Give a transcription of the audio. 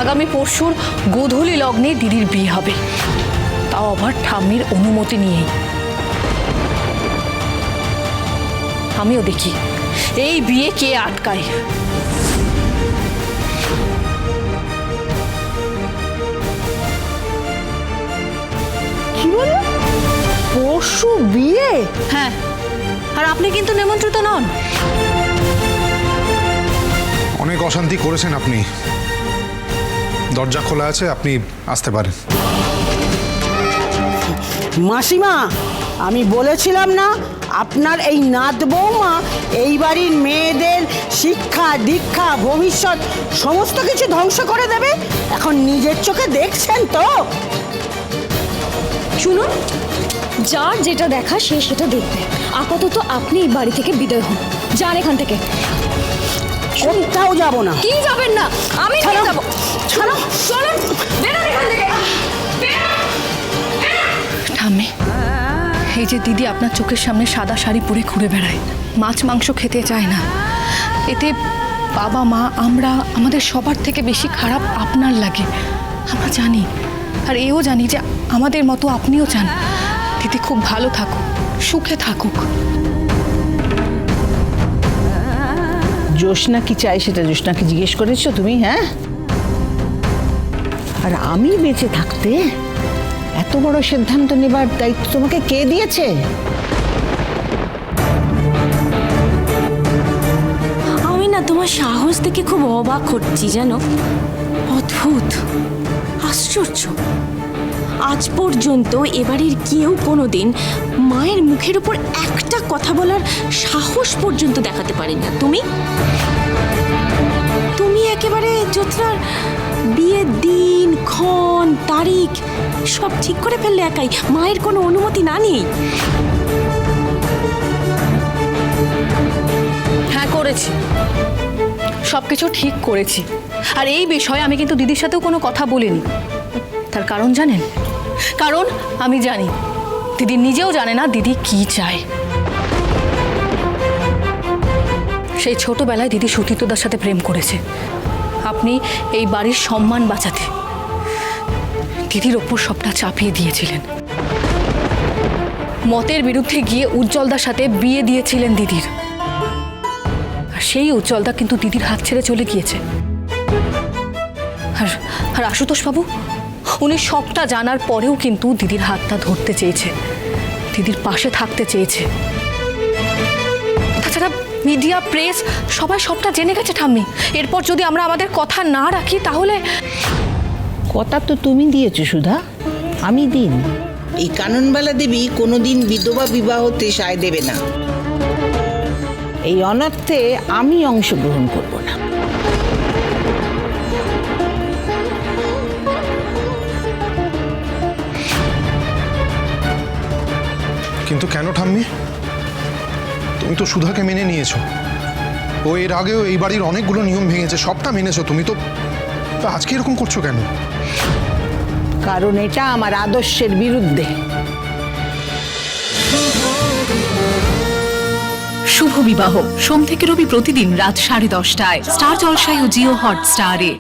আগামী পরশুর গোধূলি লগ্নে দিদির বিয়ে হবে, তাও আবার ঠাম্মির অনুমতি নিয়েই। আমিও দেখি এই বিয়ে কে আটকায়। কি বলে? পরশু বিয়ে? হ্যাঁ, আর আপনি কিন্তু নিমন্ত্রিত নন। অনেক অশান্তি করেছেন আপনি। দরজা খোলা আছে, আপনি আসতে পারেন। মাসিমা, আমি বলেছিলাম না আপনার এই নাত বৌমা এই বাড়ির মেয়েদের শিক্ষা দীক্ষা ভবিষ্যৎ সমস্ত কিছু ধ্বংস করে দেবে। এখন নিজের চোখে দেখছেন তো। শুনুন, যার যেটা দেখা সে সেটা দেখবে। আপাতত আপনি এই বাড়ি থেকে বিদায় হন, যান এখান থেকে। কোথাও যাব না। কি যাবেন না? আমি ছাড়ো, যাব। ছাড়ো, চলুন, বেরোন এখান থেকে। ঠাম্মি, এই যে দিদি আপনার চোখের সামনে সাদা শাড়ি পরে ঘুরে বেড়ায়, মাছ মাংস খেতে চায় না, এতে বাবা মা আমরা আমাদের সবার থেকে বেশি খারাপ আপনার লাগে, আমরা জানি। আর এও জানি যে আমাদের মতো আপনিও চান দিদি খুব ভালো থাকুক, সুখে থাকুক। জ্যোৎস্না কি চাই সেটা জ্যোৎস্নাকে জিজ্ঞেস করেছো তুমি? হ্যাঁ, আর আমি বেঁচে থাকতে এত বড় সিদ্ধান্ত নেবার দায়িত্ব তোমাকে কে দিয়েছে? আমি না তোমার সাহস দেখে খুব অবাক হচ্ছি, জানো। অদ্ভুত, আশ্চর্য। আজ পর্যন্ত এবারের কেউ কোনোদিন মায়ের মুখের উপর একটা কথা বলার সাহস পর্যন্ত দেখাতে পারে না। তুমি একেবারে জ্যোৎস্নার বিয়ের দিন ক্ষণ তারিখ সব ঠিক করে ফেললে একাই, মায়ের কোনো অনুমতি না নিয়েই। হ্যাঁ, করেছি, সবকিছু ঠিক করেছি। আর এই বিষয়ে আমি কিন্তু দিদির সাথেও কোনো কথা বলিনি। তার কারণ জানেন? কারণ আমি জানি দিদি নিজেও জানে না দিদি কি চায়। সেই ছোটবেলায় দিদি সুতীর্থদার সাথে প্রেম করেছে। আপনি এই বাড়ির সম্মান বাঁচাতে দিদির ওপর সবটা চাপিয়ে দিয়েছিলেন। মতের বিরুদ্ধে গিয়ে উজ্জ্বলদার সাথে বিয়ে দিয়েছিলেন দিদির। আর সেই উজ্জ্বলদা কিন্তু দিদির হাত ছেড়ে চলে গিয়েছে। আর আশুতোষ বাবু, উনি সবটা জানার পরেও কিন্তু দিদির হাতটা ধরতে চেয়েছে, দিদির পাশে থাকতে চেয়েছে। তাছাড়া মিডিয়া প্রেস সবাই সবটা জেনে গেছে ঠাম্মি। এরপর যদি আমরা আমাদের কথা না রাখি তাহলে। কথা তো তুমি দিয়েছো সুধা, আমি দিন। এই কাননবালা দেবী কোনোদিন বিধবা বিবাহতে সায় দেবে না। এই অনর্থে আমি অংশগ্রহণ করব না। কিন্তু কেন ঠাম্মি? তুমি তো সুধাকে মেনে নিয়েছো। ও এর আগেও এই বাড়ির অনেকগুলো নিয়ম ভেঙেছে, সবটা মেনেছো তুমি তো। আজকে এরকম করছো কেন? কারণ এটা আমার আদর্শের বিরুদ্ধে। শুভ বিবাহ সোম থেকে রবি প্রতিদিন রাত 10:30টায় স্টার জলসায় ও জিও হটস্টারে।